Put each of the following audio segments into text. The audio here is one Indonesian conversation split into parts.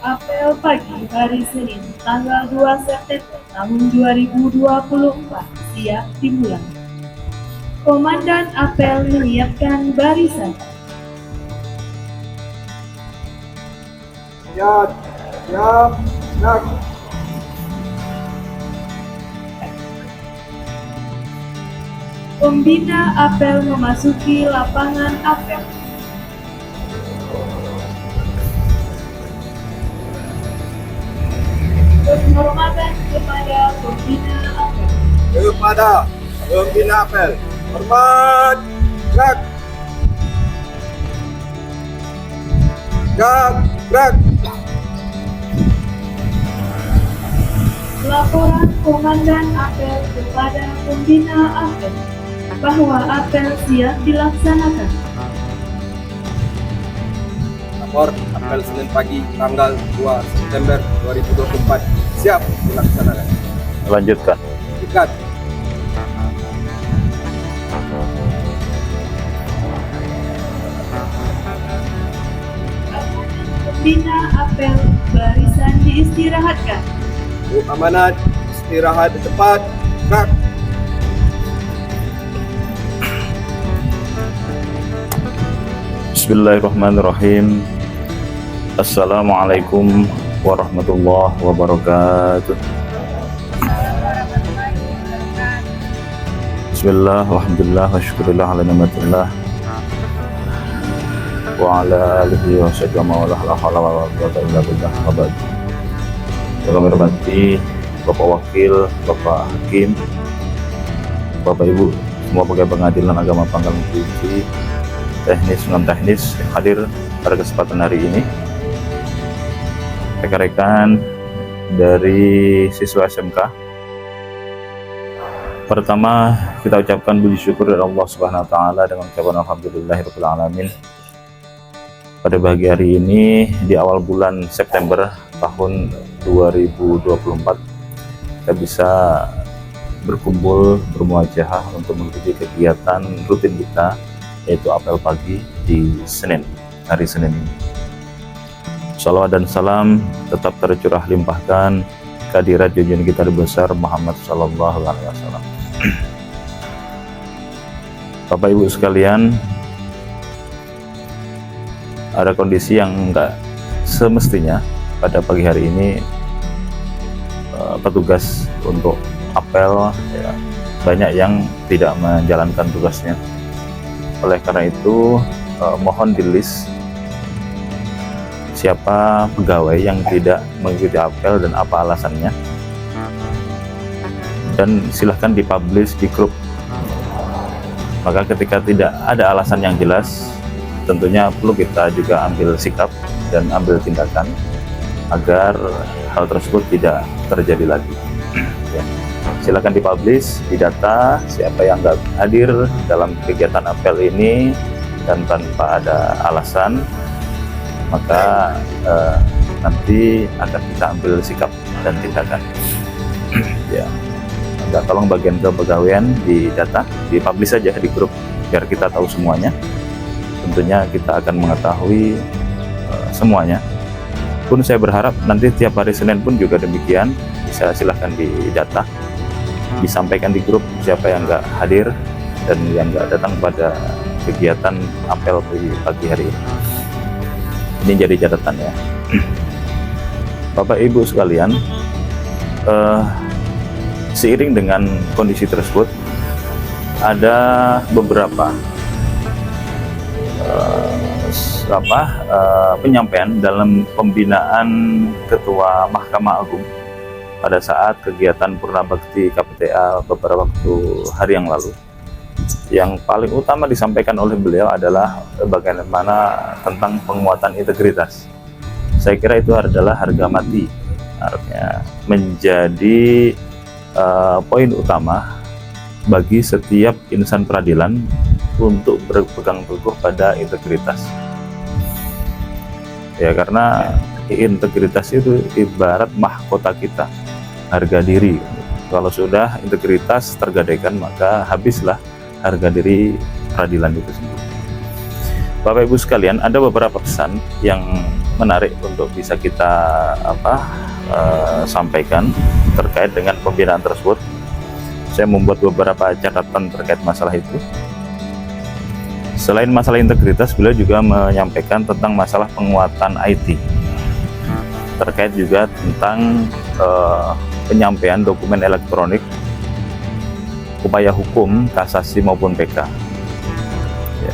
Apel pagi hari Senin, tanggal 2 September tahun 2024, siap dimulai. Komandan apel menyiapkan barisan. Siap, siap, siap. Pembina apel memasuki lapangan apel. Penghormatan kepada pembina apel. Kepada pembina apel, hormat, gerak, gerak. Laporan Komandan apel kepada pembina apel bahwa apel siap dilaksanakan. Lapor apel Senin pagi tanggal 2 September 2024 siap dilaksanakan. Lanjutkan. Ikat. Pembina apel barisan diistirahatkan. Amanat, istirahat di tempat, gerak. Bismillahirrahmanirrahim. Assalamualaikum warahmatullahi wabarakatuh. Bismillah, alhamdulillah, wa syukurillah ala ni'matillah wa ala alihi wa sahbihi wa la hawla wa la quwwata illa billah. Wa ba'd. Kami hormati Bapak Wakil, Bapak Hakim, Bapak Ibu, semua pegawai pengadilan agama Pangkalan Tinggi, teknis non teknis yang hadir pada kesempatan hari ini, rekan-rekan dari siswa SMK. Pertama, kita ucapkan puji syukur dari Allah Subhanahu wa taala dengan ucapan alhamdulillahirabbil alamin. Pada pagi hari ini di awal bulan September tahun 2024 kita bisa berkumpul bermuajahah untuk mengikuti kegiatan rutin kita, yaitu apel pagi di hari Senin ini. Salawat dan salam tetap tercurah limpahkan kehadirat junjungan kita besar Muhammad Sallallahu Alaihi Wasallam. Bapak Ibu sekalian, ada kondisi yang enggak semestinya pada pagi hari ini petugas untuk apel ya, banyak yang tidak menjalankan tugasnya. Oleh karena itu mohon di list siapa pegawai yang tidak mengikuti apel dan apa alasannya, dan silahkan dipublish di grup. Maka ketika tidak ada alasan yang jelas, tentunya perlu kita juga ambil sikap dan ambil tindakan agar hal tersebut tidak terjadi lagi. Ya. Silakan dipublish, didata siapa yang nggak hadir dalam kegiatan apel ini dan tanpa ada alasan, maka nanti akan kita ambil sikap dan tindakan. Ya, minta tolong bagian kepegawaian didata, dipublish saja di grup biar kita tahu semuanya. Tentunya kita akan mengetahui semuanya. Pun saya berharap nanti tiap hari Senin pun juga demikian, bisa silahkan didata, disampaikan di grup siapa yang nggak hadir dan yang nggak datang pada kegiatan apel pagi hari ini. Ini jadi catatan ya. Bapak Ibu sekalian, seiring dengan kondisi tersebut ada beberapa penyampaian dalam pembinaan Ketua Mahkamah Agung pada saat kegiatan Purna Bakti KPTA beberapa hari yang lalu. Yang paling utama disampaikan oleh beliau adalah bagaimana tentang penguatan integritas. Saya kira itu adalah harga mati, artinya menjadi poin utama bagi setiap insan peradilan untuk berpegang teguh pada integritas. Ya, karena integritas itu ibarat mahkota kita, harga diri. Kalau sudah integritas tergadaikan, maka habislah harga diri peradilan itu sendiri. Bapak Ibu sekalian, ada beberapa pesan yang menarik untuk bisa kita sampaikan terkait dengan pembinaan tersebut. Saya membuat beberapa catatan terkait masalah itu. Selain masalah integritas, beliau juga menyampaikan tentang masalah penguatan IT, terkait juga tentang penyampaian dokumen elektronik, upaya hukum, kasasi maupun PK. Ya.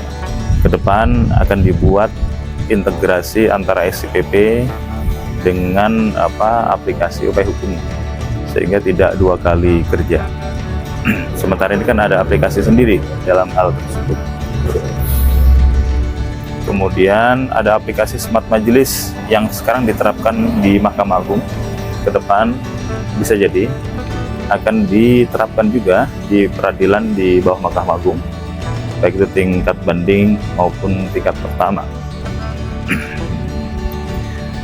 Ke depan akan dibuat integrasi antara SIPP dengan aplikasi upaya hukum, sehingga tidak dua kali kerja. Sementara ini kan ada aplikasi sendiri dalam hal tersebut. Kemudian ada aplikasi Smart Majelis yang sekarang diterapkan di Mahkamah Agung. Ke depan bisa jadi akan diterapkan juga di peradilan di bawah Mahkamah Agung, baik itu tingkat banding maupun tingkat pertama.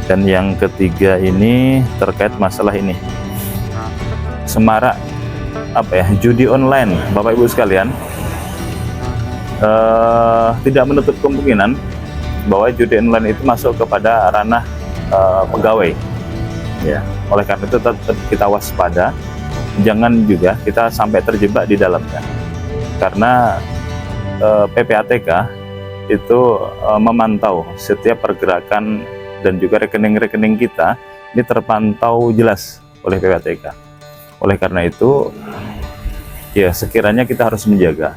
Dan yang ketiga ini terkait masalah ini, semarak judi online. Bapak Ibu sekalian, tidak menutup kemungkinan bahwa judi online itu masuk kepada ranah pegawai. Ya, oleh karena itu tetap kita waspada, jangan juga kita sampai terjebak di dalamnya. Karena PPATK itu memantau setiap pergerakan dan juga rekening-rekening kita ini terpantau jelas oleh PPATK. Oleh karena itu, ya sekiranya kita harus menjaga.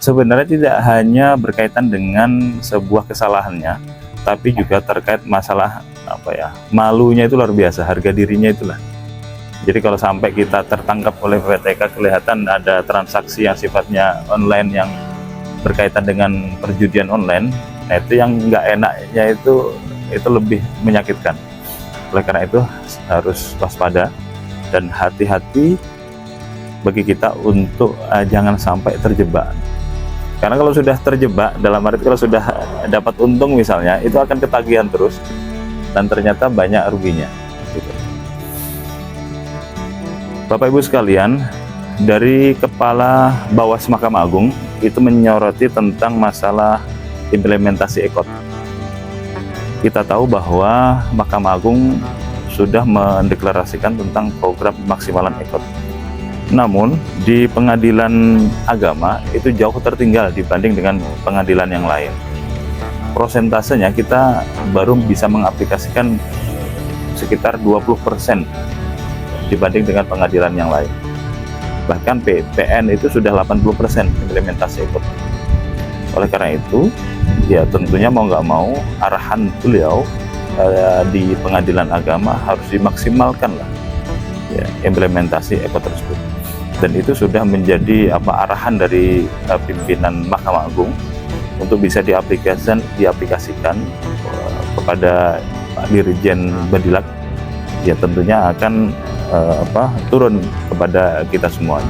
Sebenarnya tidak hanya berkaitan dengan sebuah kesalahannya, tapi juga terkait masalah malunya itu luar biasa, harga dirinya itulah. Jadi kalau sampai kita tertangkap oleh PPATK, kelihatan ada transaksi yang sifatnya online yang berkaitan dengan perjudian online, nah itu yang nggak enaknya itu lebih menyakitkan. Oleh karena itu harus waspada dan hati-hati bagi kita untuk jangan sampai terjebak. Karena kalau sudah terjebak, dalam arti kalau sudah dapat untung misalnya, itu akan ketagihan terus dan ternyata banyak ruginya gitu. Bapak Ibu sekalian, dari Kepala Bawas Mahkamah Agung itu menyoroti tentang masalah implementasi EKOT. Kita tahu bahwa Mahkamah Agung sudah mendeklarasikan tentang program pemaksimalan EKOT. Namun di pengadilan agama itu jauh tertinggal dibanding dengan pengadilan yang lain. Prosentasenya kita baru bisa mengaplikasikan sekitar 20% dibanding dengan pengadilan yang lain. Bahkan PN itu sudah 80% implementasi EKOT. Oleh karena itu, ya tentunya mau nggak mau arahan beliau di pengadilan agama harus dimaksimalkan lah ya, implementasi EKOT tersebut. Dan itu sudah menjadi arahan dari pimpinan Mahkamah Agung untuk bisa diaplikasikan kepada Pak Dirjen Badilak. Ya tentunya akan turun kepada kita semuanya.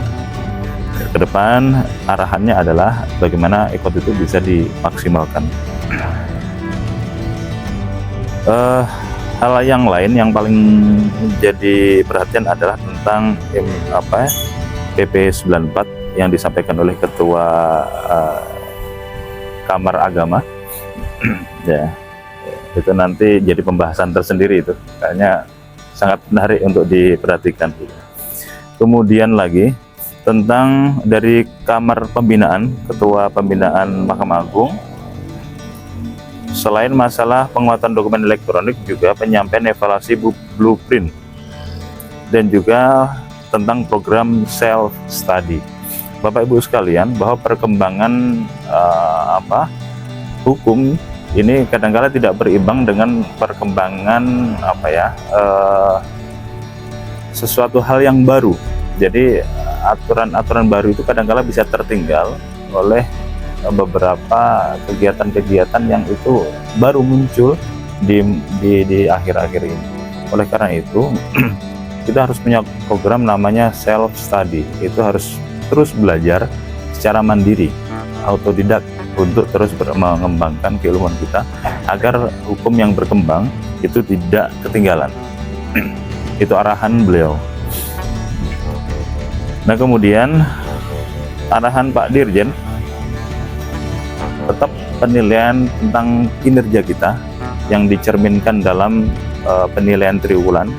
Ke depan arahannya adalah bagaimana EKOT itu bisa dimaksimalkan. Hal yang lain yang paling menjadi perhatian adalah tentang PP 94 yang disampaikan oleh Ketua Kamar Agama. Ya, itu nanti jadi pembahasan tersendiri itu, kayaknya sangat menarik untuk diperhatikan. Kemudian lagi tentang dari Kamar Pembinaan, Ketua Pembinaan Mahkamah Agung, selain masalah penguatan dokumen elektronik juga penyampaian evaluasi blueprint dan juga tentang program self study. Bapak Ibu sekalian, bahwa perkembangan hukum ini kadang-kala tidak berimbang dengan perkembangan sesuatu hal yang baru. Jadi aturan-aturan baru itu kadang-kala bisa tertinggal oleh beberapa kegiatan-kegiatan yang itu baru muncul di akhir-akhir ini. Oleh karena itu kita harus punya program namanya self study. Itu harus terus belajar secara mandiri, autodidak, untuk terus mengembangkan keilmuan kita agar hukum yang berkembang itu tidak ketinggalan. Itu arahan beliau. Nah kemudian arahan Pak Dirjen tetap penilaian tentang kinerja kita yang dicerminkan dalam penilaian triwulan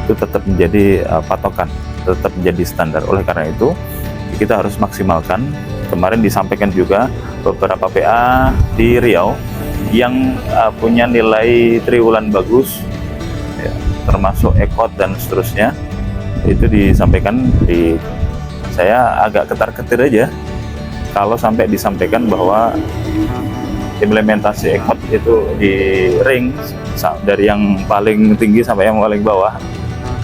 itu tetap menjadi patokan, tetap menjadi standar. Oleh karena itu kita harus maksimalkan. Kemarin disampaikan juga beberapa PA di Riau yang punya nilai triwulan bagus, ya, termasuk ekot dan seterusnya, itu disampaikan. Saya agak ketar-ketir aja kalau sampai disampaikan bahwa implementasi ekot itu di ring dari yang paling tinggi sampai yang paling bawah.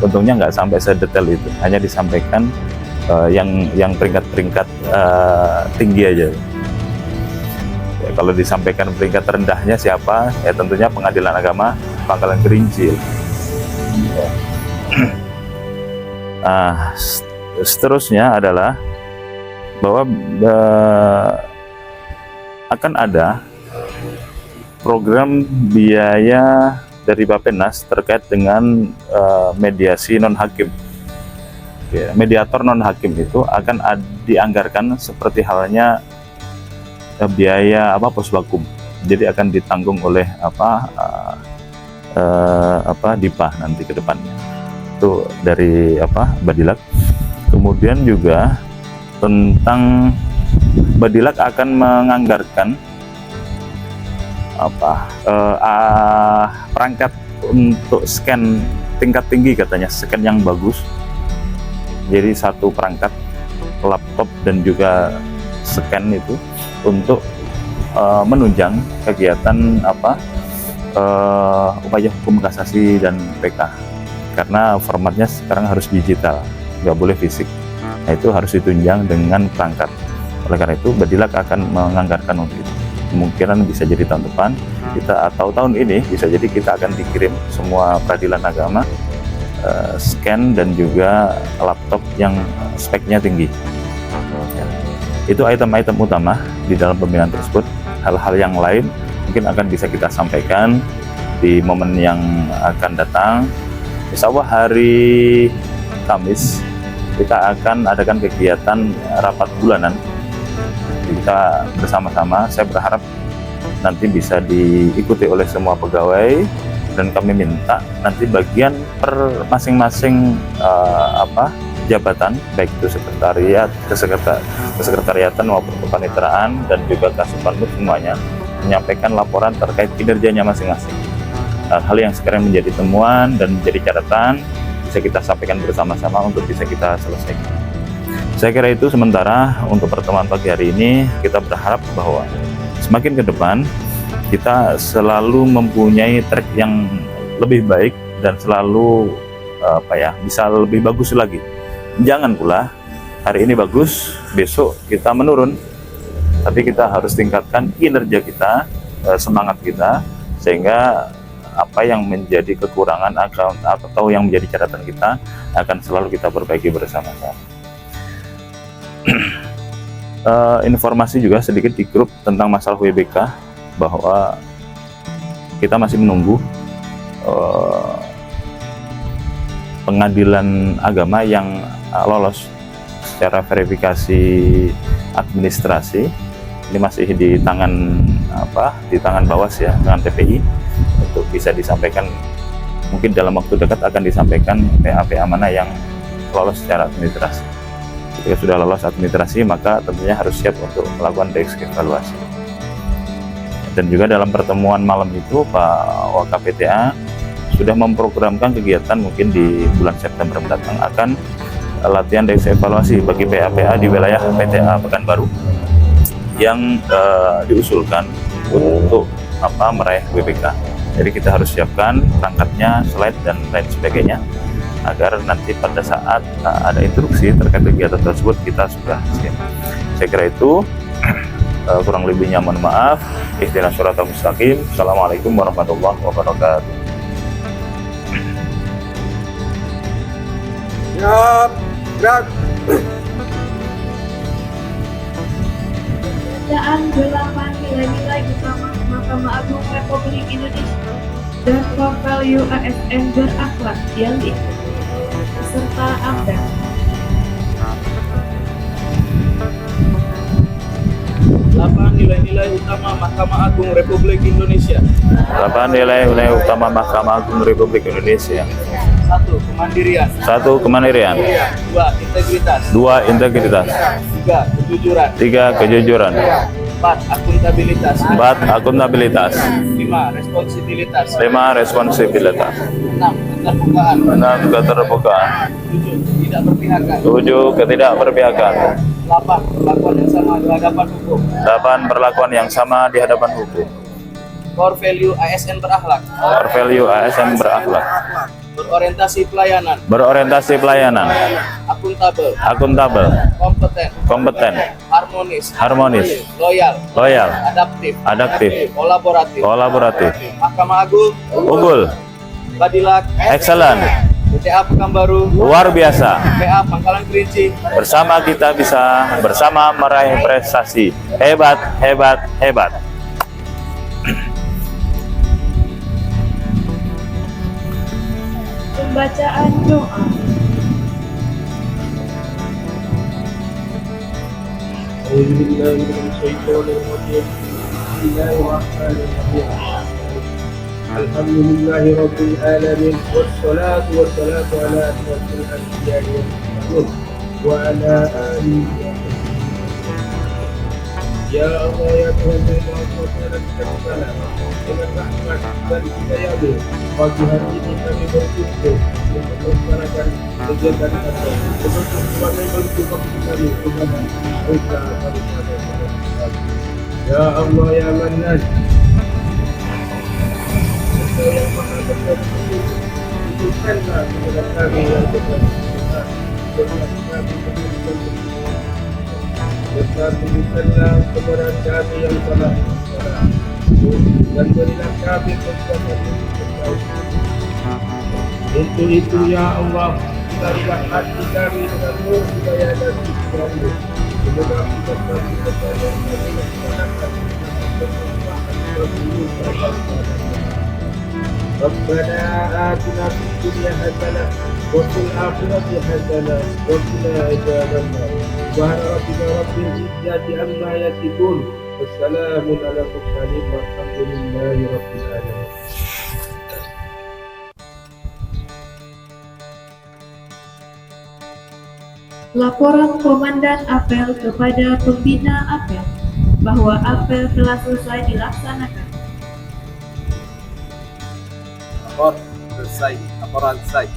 Untungnya nggak sampai sedetail itu, hanya disampaikan yang peringkat-peringkat tinggi aja. Ya, kalau disampaikan peringkat rendahnya siapa, ya tentunya Pengadilan Agama Pangkalan Kerinci. Ya. Seterusnya adalah bahwa akan ada program biaya dari Bappenas terkait dengan mediasi non hakim. Ya, mediator non hakim itu akan dianggarkan seperti halnya biaya posbakum. Jadi akan ditanggung oleh DIPA nanti ke depannya. Itu dari Badilak. Kemudian juga tentang Badilak akan menganggarkan perangkat untuk scan tingkat tinggi, katanya scan yang bagus. Jadi satu perangkat laptop dan juga scan itu untuk menunjang kegiatan upaya hukum kasasi dan PK, karena formatnya sekarang harus digital, nggak boleh fisik. Nah, itu harus ditunjang dengan perangkat. Oleh karena itu Badilak akan menganggarkan untuk itu. Kemungkinan bisa jadi tahun depan kita, atau tahun ini bisa jadi kita akan dikirim semua peradilan agama scan dan juga laptop yang speknya tinggi. Ya. Itu item-item utama di dalam pembinaan tersebut. Hal-hal yang lain mungkin akan bisa kita sampaikan di momen yang akan datang. Insya Allah hari Kamis kita akan adakan kegiatan rapat bulanan. Kita bersama-sama, saya berharap nanti bisa diikuti oleh semua pegawai, dan kami minta nanti bagian per masing-masing jabatan, baik itu sekretariat, kesekretariatan maupun kepaniteraan dan juga Kasubpanmus, semuanya menyampaikan laporan terkait kinerjanya masing-masing. Hal yang sekarang menjadi temuan dan menjadi catatan bisa kita sampaikan bersama-sama untuk bisa kita selesaikan. Saya kira itu sementara untuk pertemuan pagi hari ini. Kita berharap bahwa semakin ke depan kita selalu mempunyai track yang lebih baik dan selalu bisa lebih bagus lagi. Jangan pula hari ini bagus, besok kita menurun. Tapi kita harus tingkatkan kinerja kita, semangat kita, sehingga apa yang menjadi kekurangan atau yang menjadi catatan kita akan selalu kita perbaiki bersama-sama. Informasi juga sedikit di grup tentang masalah WBK, bahwa kita masih menunggu pengadilan agama yang lolos secara verifikasi administrasi. Ini masih di tangan Bawas ya, dengan TPI, untuk bisa disampaikan. Mungkin dalam waktu dekat akan disampaikan PA-PA mana yang lolos secara administrasi. Ketika sudah lolos administrasi, maka tentunya harus siap untuk melakukan deevaluasi. Dan juga dalam pertemuan malam itu Pak WKPTA sudah memprogramkan kegiatan mungkin di bulan September mendatang akan latihan deevaluasi bagi PA-PA di wilayah PTA Pekanbaru yang diusulkan untuk meraih WBK. Jadi kita harus siapkan perangkatnya, slide dan lain sebagainya, agar nanti pada saat ada instruksi terkait kegiatan tersebut kita sudah siap. Saya kira itu, kurang lebihnya mohon maaf. Ihdinas shiratal mustaqim. Assalamualaikum warahmatullahi wabarakatuh. Siap, gerak. Bacaan 8 nilai-nilai utama Mahkamah Agung Republik Indonesia dan core value ASN berakhlak yang diikuti serta APEL. 8 nilai nilai-nilai utama Mahkamah Agung Republik Indonesia. Penerapan nilai-nilai utama Mahkamah Agung Republik Indonesia. 1. Kemandirian. 1. Kemandirian. 2. Integritas. 2. Integritas. 3. Kejujuran. 3. Kejujuran. 4. Akuntabilitas. 4. Akuntabilitas. 5. Responsibilitas. 5. Responsibilitas. 6. Keterbukaan. 6. Keterbukaan. 7. Tidak berpihakan. 7. Ketidakberpihakan. 8. Perlakuan yang sama di hadapan hukum. 8. Perlakuan yang sama di hadapan hukum. Core value ASN berakhlak. Core value ASN berakhlak. Berorientasi pelayanan. Berorientasi pelayanan. Akuntabel. Akuntabel. Kompeten. Kompeten. Harmonis. Harmonis. Loyal. Loyal. Adaptif. Adaptif. Kolaboratif. Kolaboratif. Mahkamah Agung. Unggul. Badilat. Excellent. BTA Pekanbaru. Luar biasa. PA Pangkalan Kerinci. Bersama kita bisa bersama meraih prestasi. Hebat, hebat, hebat. Pembacaan doa. Alhamdulillahi Rabbil Alamin. Wassalatu wassalamu ala asyrafil anbiya'i wal mursalin wa ala alihi. Ya Allah ya Tuhan yang Maha Kuasa dan Segala, dengan rahmat dan hidayah-Mu, pagi hari ini kami berkumpul untuk melaksanakan kegiatan kami untuk sebagai bentuk bakti kami kepada Engkau daripada Ya Allah ya Mannan, Engkau yang Maha Berkati, tunjukkanlah kepada kami yang berkata, kami serta tunjukkanlah kepada kami yang telah bersalah dan berilah kami kekuatan untuk itu ya Allah, berilah hati kami dengan nur hidayah dan hikmah-Mu. Semoga kita selalu percaya kami melaksanakan Rabbana atina fid dunya hasanah wa fil akhirati hasanah wa qina adzabannar. Subhana rabbika rabbil izzati amma yasifun. Wassalamun ala mursalin walhamdulillahi rabbil alamin. Laporan Komandan Apel kepada Pembina Apel bahwa apel telah selesai dilaksanakan. Lapor selesai. Laporan selesai.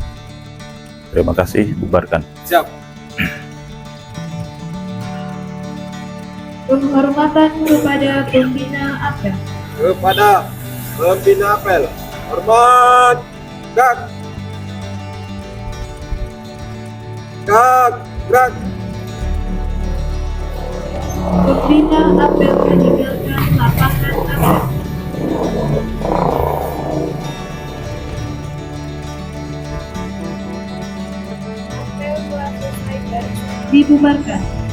Terima kasih, bubarkan. Siap. Penghormatan kepada Pembina Apel. Kepada Pembina Apel. Hormat. Gerak. Gerak. Pembina Apel meninggalkan lapangan apel. Apel telah selesai dan dibubarkan.